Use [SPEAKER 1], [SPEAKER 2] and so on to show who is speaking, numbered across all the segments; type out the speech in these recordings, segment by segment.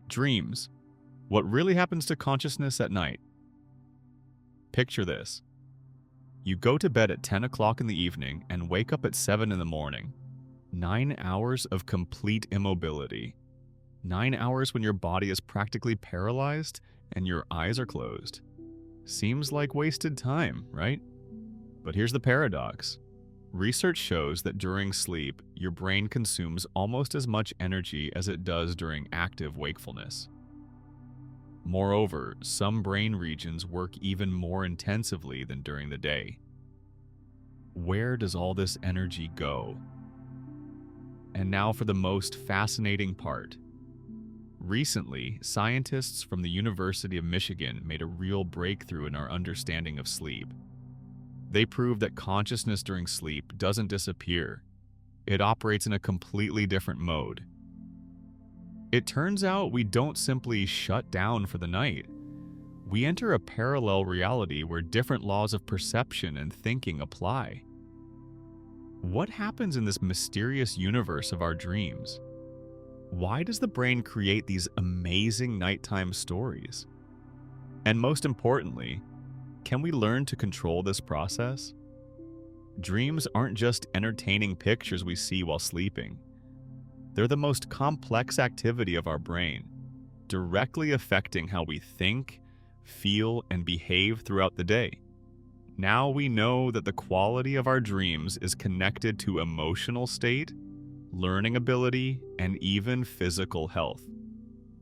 [SPEAKER 1] Dreams. What really happens to consciousness at night? Picture this. You go to bed at 10 o'clock in the evening and wake up at 7 in the morning. 9 hours of complete immobility. 9 hours when your body is practically paralyzed and your eyes are closed. Seems like wasted time, right? But here's the paradox. Research shows that during sleep, your brain consumes almost as much energy as it does during active wakefulness. Moreover, some brain regions work even more intensively than during the day. Where does all this energy go? And now for the most fascinating part. Recently, scientists from the University of Michigan made a real breakthrough in our understanding of sleep. They proved that consciousness during sleep doesn't disappear. It operates in a completely different mode. It turns out we don't simply shut down for the night. We enter a parallel reality where different laws of perception and thinking apply. What happens in this mysterious universe of our dreams? Why does the brain create these amazing nighttime stories? And most importantly, can we learn to control this process? Dreams aren't just entertaining pictures we see while sleeping. They're the most complex activity of our brain, directly affecting how we think, feel, and behave throughout the day. Now we know that the quality of our dreams is connected to emotional state, learning ability, and even physical health.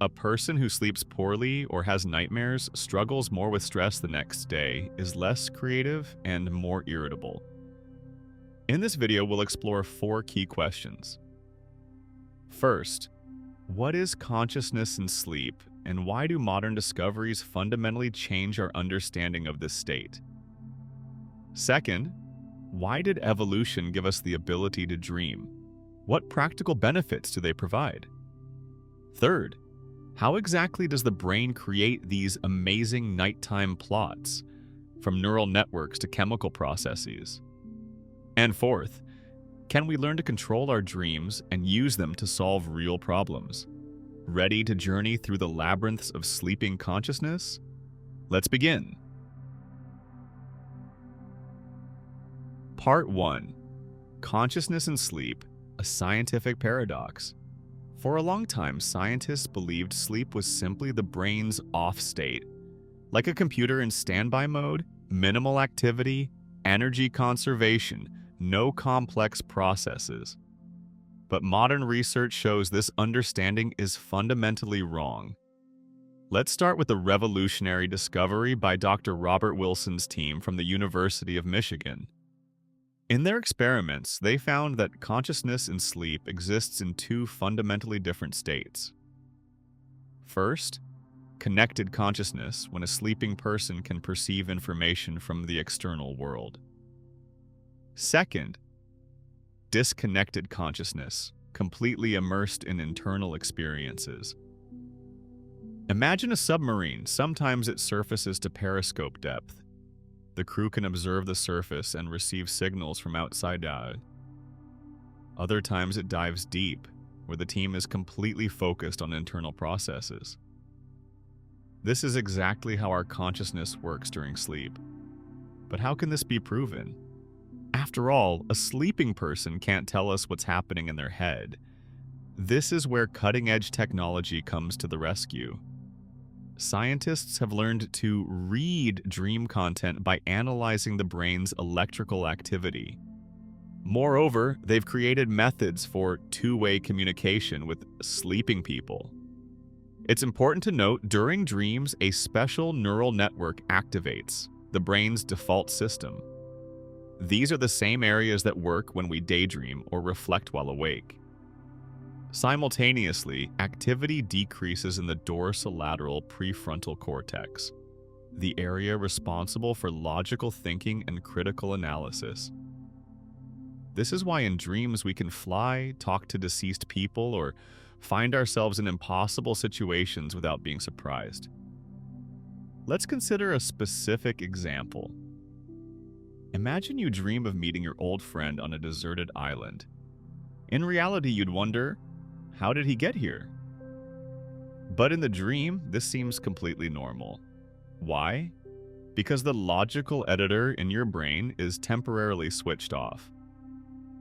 [SPEAKER 1] A person who sleeps poorly or has nightmares struggles more with stress the next day, is less creative, and more irritable. In this video, we'll explore 4 key questions. First, what is consciousness in sleep, and why do modern discoveries fundamentally change our understanding of this state? Second, why did evolution give us the ability to dream? What practical benefits do they provide? Third, how exactly does the brain create these amazing nighttime plots, from neural networks to chemical processes? And fourth, can we learn to control our dreams and use them to solve real problems? Ready to journey through the labyrinths of sleeping consciousness? Let's begin. Part 1. Consciousness in Sleep, a Scientific Paradox. For a long time, scientists believed sleep was simply the brain's off state. Like a computer in standby mode, minimal activity, energy conservation, no complex processes. But modern research shows this understanding is fundamentally wrong. Let's start with the revolutionary discovery by Dr. Robert Wilson's team from the University of Michigan. In their experiments, they found that consciousness in sleep exists in 2 fundamentally different states. First, connected consciousness, when a sleeping person can perceive information from the external world. Second, disconnected consciousness, completely immersed in internal experiences. Imagine a submarine. Sometimes it surfaces to periscope depth. The crew can observe the surface and receive signals from outside. Other times it dives deep, where the team is completely focused on internal processes. This is exactly how our consciousness works during sleep. But how can this be proven? After all, a sleeping person can't tell us what's happening in their head. This is where cutting-edge technology comes to the rescue. Scientists have learned to read dream content by analyzing the brain's electrical activity. Moreover, they've created methods for two-way communication with sleeping people. It's important to note, during dreams, a special neural network activates, the brain's default system. These are the same areas that work when we daydream or reflect while awake. Simultaneously, activity decreases in the dorsolateral prefrontal cortex, the area responsible for logical thinking and critical analysis. This is why in dreams we can fly, talk to deceased people, or find ourselves in impossible situations without being surprised. Let's consider a specific example. Imagine you dream of meeting your old friend on a deserted island. In reality, you'd wonder, how did he get here? But in the dream, this seems completely normal. Why? Because the logical editor in your brain is temporarily switched off.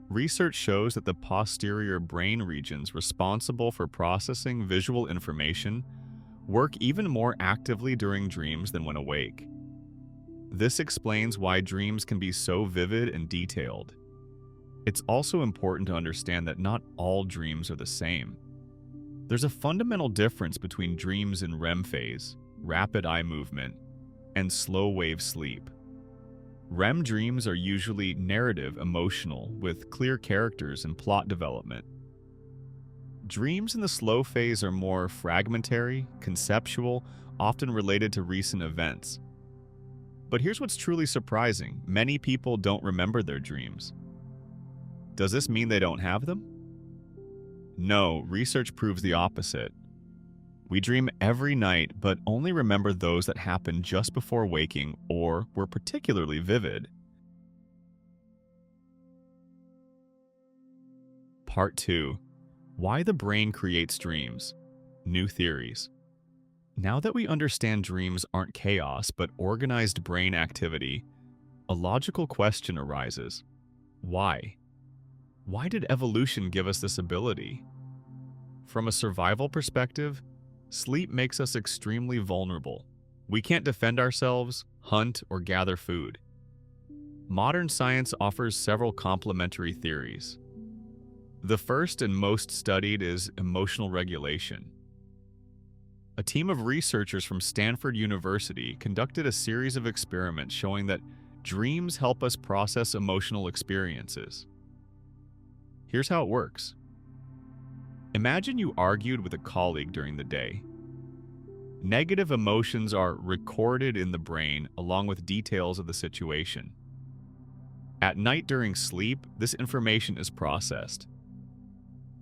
[SPEAKER 1] Research shows that the posterior brain regions responsible for processing visual information work even more actively during dreams than when awake. This explains why dreams can be so vivid and detailed. It's also important to understand that not all dreams are the same. There's a fundamental difference between dreams in REM phase, rapid eye movement, and slow wave sleep. REM dreams are usually narrative, emotional, with clear characters and plot development. Dreams in the slow phase are more fragmentary, conceptual, often related to recent events. But here's what's truly surprising: many people don't remember their dreams. Does this mean they don't have them? No, research proves the opposite. We dream every night, but only remember those that happened just before waking or were particularly vivid. Part 2. Why the brain creates dreams. New theories. Now that we understand dreams aren't chaos but organized brain activity, a logical question arises. Why? Why did evolution give us this ability? From a survival perspective, sleep makes us extremely vulnerable. We can't defend ourselves, hunt, or gather food. Modern science offers several complementary theories. The first and most studied is emotional regulation. A team of researchers from Stanford University conducted a series of experiments showing that dreams help us process emotional experiences. Here's how it works. Imagine you argued with a colleague during the day. Negative emotions are recorded in the brain along with details of the situation. At night during sleep, this information is processed.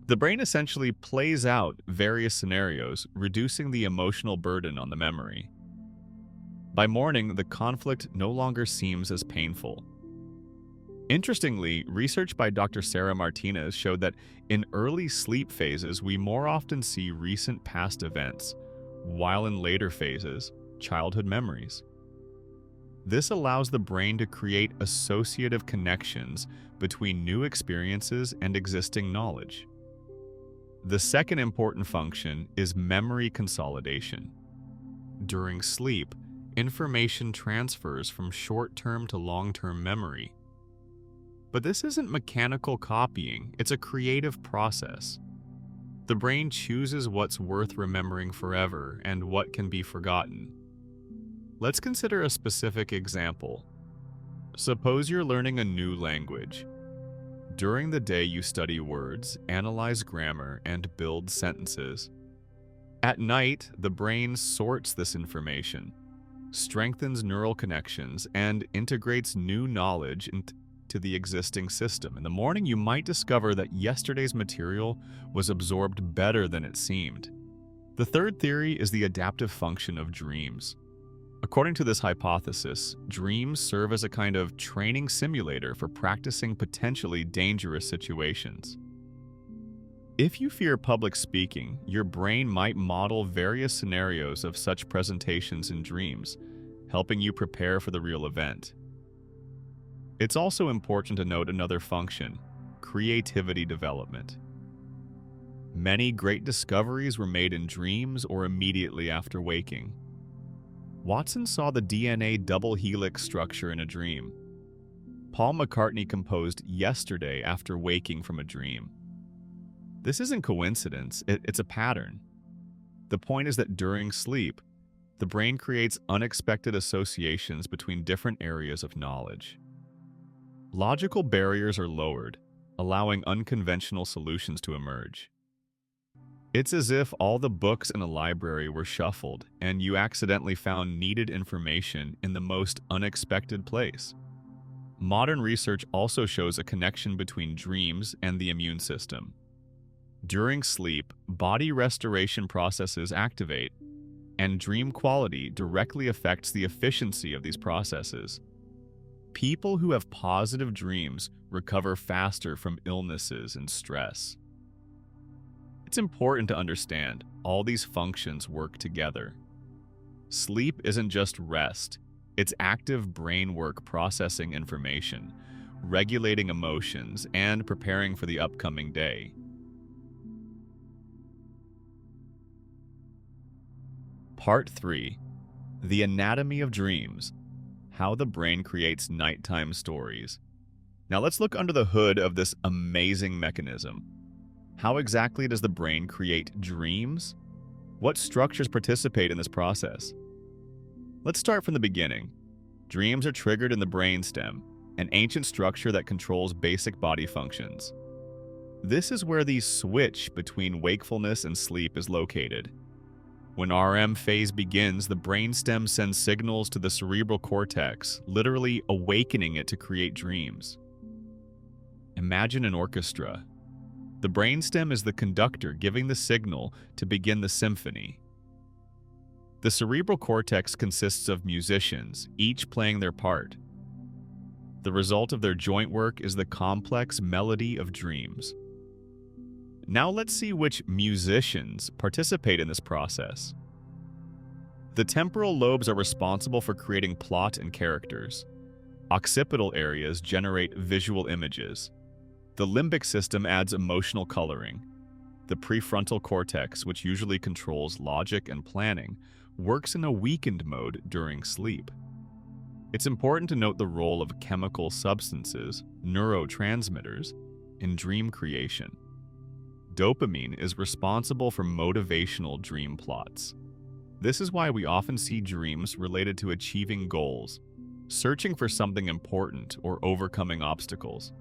[SPEAKER 1] The brain essentially plays out various scenarios, reducing the emotional burden on the memory. By morning, the conflict no longer seems as painful. Interestingly, research by Dr. Sarah Martinez showed that in early sleep phases, we more often see recent past events, while in later phases, childhood memories. This allows the brain to create associative connections between new experiences and existing knowledge. The second important function is memory consolidation. During sleep, information transfers from short-term to long-term memory. But this isn't mechanical copying, it's a creative process. The brain chooses what's worth remembering forever and what can be forgotten. Let's consider a specific example. Suppose you're learning a new language. During the day, you study words, analyze grammar, and build sentences. At night, the brain sorts this information, strengthens neural connections, and integrates new knowledge into the existing system. In the morning, you might discover that yesterday's material was absorbed better than it seemed. The third theory is the adaptive function of dreams. According to this hypothesis, dreams serve as a kind of training simulator for practicing potentially dangerous situations. If you fear public speaking, your brain might model various scenarios of such presentations in dreams, helping you prepare for the real event. It's also important to note another function: creativity development. Many great discoveries were made in dreams or immediately after waking. Watson saw the DNA double helix structure in a dream. Paul McCartney composed Yesterday after waking from a dream. This isn't coincidence, it's a pattern. The point is that during sleep, the brain creates unexpected associations between different areas of knowledge. Logical barriers are lowered, allowing unconventional solutions to emerge. It's as if all the books in a library were shuffled and you accidentally found needed information in the most unexpected place. Modern research also shows a connection between dreams and the immune system. During sleep, body restoration processes activate, and dream quality directly affects the efficiency of these processes. People who have positive dreams recover faster from illnesses and stress. It's important to understand all these functions work together. Sleep isn't just rest, it's active brain work processing information, regulating emotions, and preparing for the upcoming day. Part 3. The Anatomy of Dreams. How the brain creates nighttime stories. Now let's look under the hood of this amazing mechanism. How exactly does the brain create dreams? What structures participate in this process? Let's start from the beginning. Dreams are triggered in the brainstem, an ancient structure that controls basic body functions. This is where the switch between wakefulness and sleep is located. When REM phase begins, the brainstem sends signals to the cerebral cortex, literally awakening it to create dreams. Imagine an orchestra. The brainstem is the conductor giving the signal to begin the symphony. The cerebral cortex consists of musicians, each playing their part. The result of their joint work is the complex melody of dreams. Now let's see which musicians participate in this process. The temporal lobes are responsible for creating plot and characters. Occipital areas generate visual images. The limbic system adds emotional coloring. The prefrontal cortex, which usually controls logic and planning, works in a weakened mode during sleep. It's important to note the role of chemical substances, neurotransmitters, in dream creation. Dopamine is responsible for motivational dream plots. This is why we often see dreams related to achieving goals, searching for something important, or overcoming obstacles.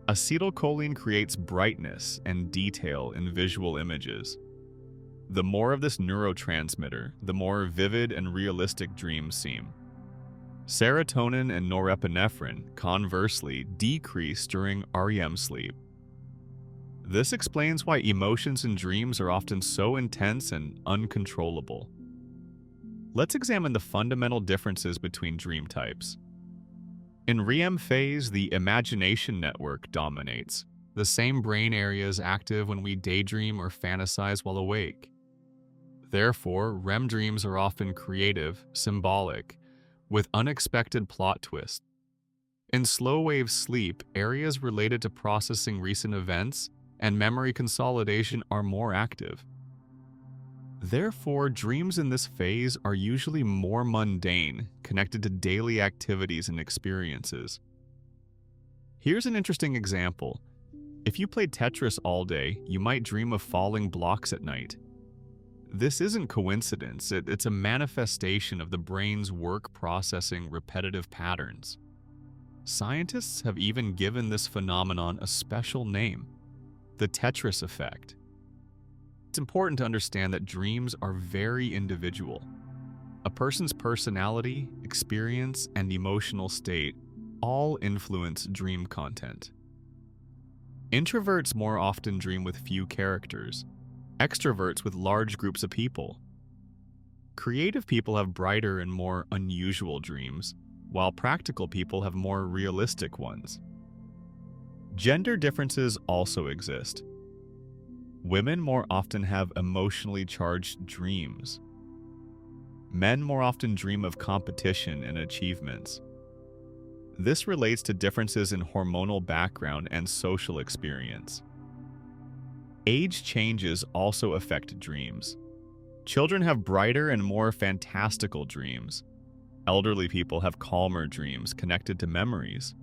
[SPEAKER 1] Acetylcholine creates brightness and detail in visual images. The more of this neurotransmitter, the more vivid and realistic dreams seem. Serotonin and norepinephrine, conversely, decrease during REM sleep. This explains why emotions in dreams are often so intense and uncontrollable. Let's examine the fundamental differences between dream types. In REM phase, the imagination network dominates. The same brain areas active when we daydream or fantasize while awake. Therefore, REM dreams are often creative, symbolic, with unexpected plot twists. In slow-wave sleep, areas related to processing recent events and memory consolidation are more active. Therefore, dreams in this phase are usually more mundane, connected to daily activities and experiences. Here's an interesting example. If you played Tetris all day, you might dream of falling blocks at night. This isn't coincidence, it's a manifestation of the brain's work processing repetitive patterns. Scientists have even given this phenomenon a special name, the Tetris effect. It's important to understand that dreams are very individual. A person's personality, experience, and emotional state all influence dream content. Introverts more often dream with few characters, extroverts with large groups of people. Creative people have brighter and more unusual dreams, while practical people have more realistic ones. Gender differences also exist. Women more often have emotionally charged dreams. Men more often dream of competition and achievements. This relates to differences in hormonal background and social experience. Age changes also affect dreams. Children have brighter and more fantastical dreams. Elderly people have calmer dreams connected to memories.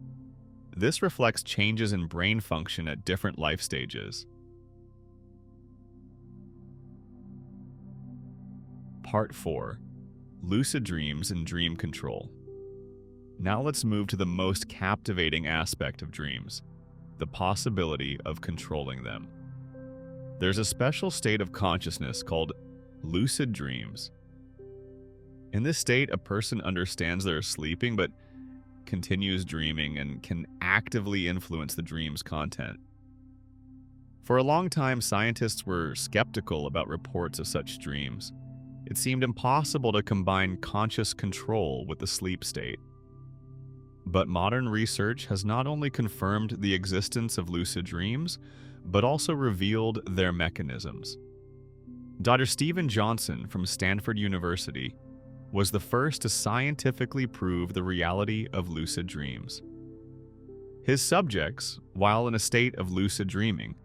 [SPEAKER 1] This reflects changes in brain function at different life stages. Part 4. Lucid Dreams and Dream Control. Now let's move to the most captivating aspect of dreams, the possibility of controlling them. There's a special state of consciousness called lucid dreams. In this state, a person understands they're sleeping but continues dreaming and can actively influence the dream's content. For a long time, scientists were skeptical about reports of such dreams. It seemed impossible to combine conscious control with the sleep state. But modern research has not only confirmed the existence of lucid dreams, but also revealed their mechanisms. Dr. Stephen Johnson from Stanford University was the first to scientifically prove the reality of lucid dreams. His subjects, while in a state of lucid dreaming,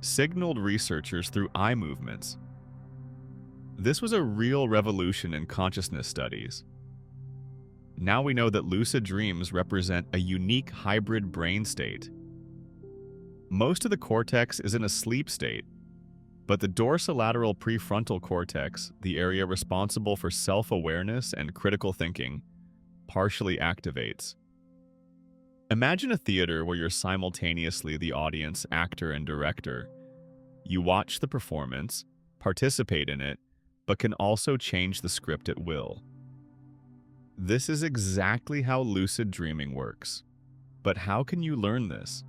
[SPEAKER 1] signaled researchers through eye movements. This was a real revolution in consciousness studies. Now we know that lucid dreams represent a unique hybrid brain state. Most of the cortex is in a sleep state, but the dorsolateral prefrontal cortex, the area responsible for self-awareness and critical thinking, partially activates. Imagine a theater where you're simultaneously the audience, actor, and director. You watch the performance, participate in it, but can also change the script at will. This is exactly how lucid dreaming works. But how can you learn this?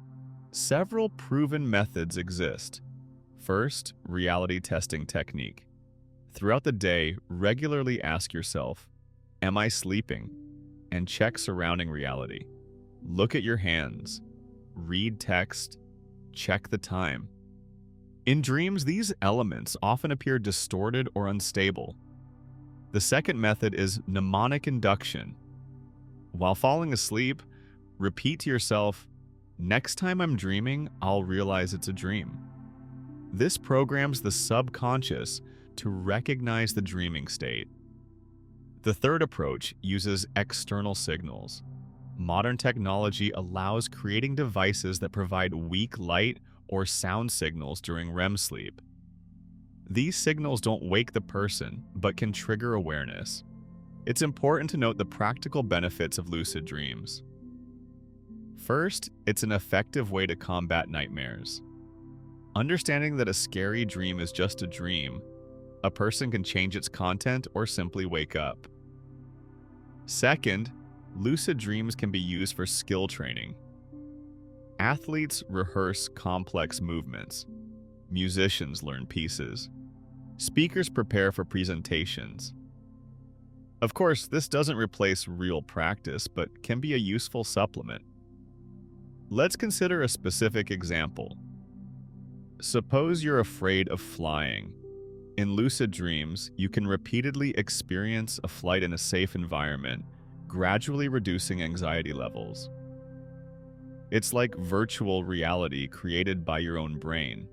[SPEAKER 1] Several proven methods exist. First, reality testing technique. Throughout the day, regularly ask yourself, "Am I sleeping?" and check surrounding reality. Look at your hands, read text, check the time. In dreams, these elements often appear distorted or unstable. The second method is mnemonic induction. While falling asleep, repeat to yourself, "Next time I'm dreaming, I'll realize it's a dream." This programs the subconscious to recognize the dreaming state. The third approach uses external signals. Modern technology allows creating devices that provide weak light or sound signals during REM sleep. These signals don't wake the person, but can trigger awareness. It's important to note the practical benefits of lucid dreams. First, it's an effective way to combat nightmares. Understanding that a scary dream is just a dream, a person can change its content or simply wake up. Second, lucid dreams can be used for skill training. Athletes rehearse complex movements. Musicians learn pieces. Speakers prepare for presentations. Of course, this doesn't replace real practice, but can be a useful supplement. Let's consider a specific example. Suppose you're afraid of flying. In lucid dreams, you can repeatedly experience a flight in a safe environment, gradually reducing anxiety levels. It's like virtual reality created by your own brain.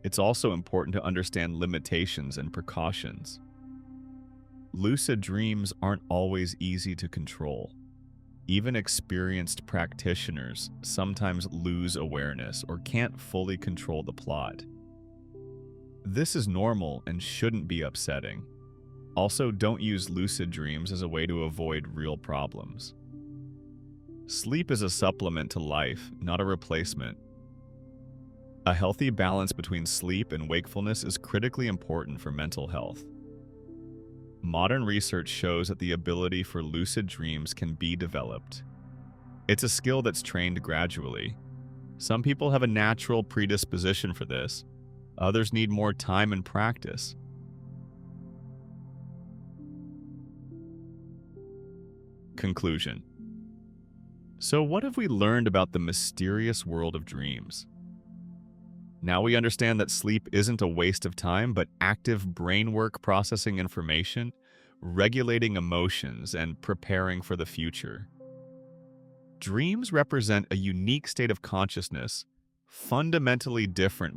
[SPEAKER 1] It's also important to understand limitations and precautions. Lucid dreams aren't always easy to control. Even experienced practitioners sometimes lose awareness or can't fully control the plot. This is normal and shouldn't be upsetting. Also, don't use lucid dreams as a way to avoid real problems. Sleep is a supplement to life, not a replacement. A healthy balance between sleep and wakefulness is critically important for mental health. Modern research shows that the ability for lucid dreams can be developed. It's a skill that's trained gradually. Some people have a natural predisposition for this. Others need more time and practice. Conclusion. So what have we learned about the mysterious world of dreams? Now we understand that sleep isn't a waste of time, but active brain work processing information, regulating emotions, and preparing for the future. Dreams represent a unique state of consciousness, fundamentally different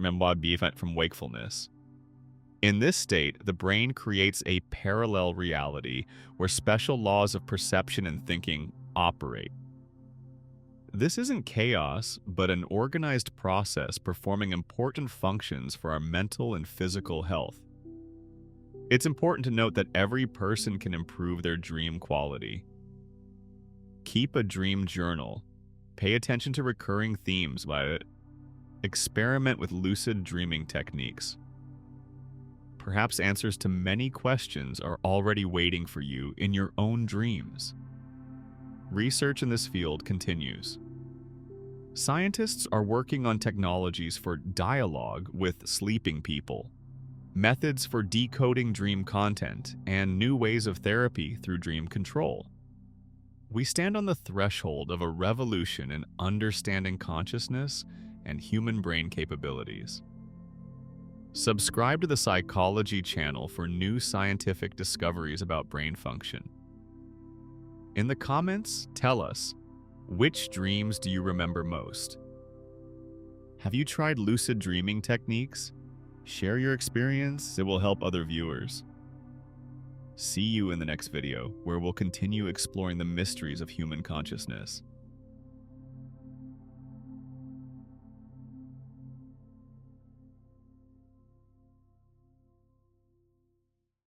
[SPEAKER 1] from wakefulness. In this state, the brain creates a parallel reality where special laws of perception and thinking operate. This isn't chaos, but an organized process performing important functions for our mental and physical health. It's important to note that every person can improve their dream quality. Keep a dream journal. Pay attention to recurring themes by it. Experiment with lucid dreaming techniques. Perhaps answers to many questions are already waiting for you in your own dreams. Research in this field continues. Scientists are working on technologies for dialogue with sleeping people, methods for decoding dream content, and new ways of therapy through dream control. We stand on the threshold of a revolution in understanding consciousness and human brain capabilities. Subscribe to the Psychology channel for new scientific discoveries about brain function. In the comments, tell us, which dreams do you remember most? Have you tried lucid dreaming techniques? Share your experience, it will help other viewers. See you in the next video, where we'll continue exploring the mysteries of human consciousness.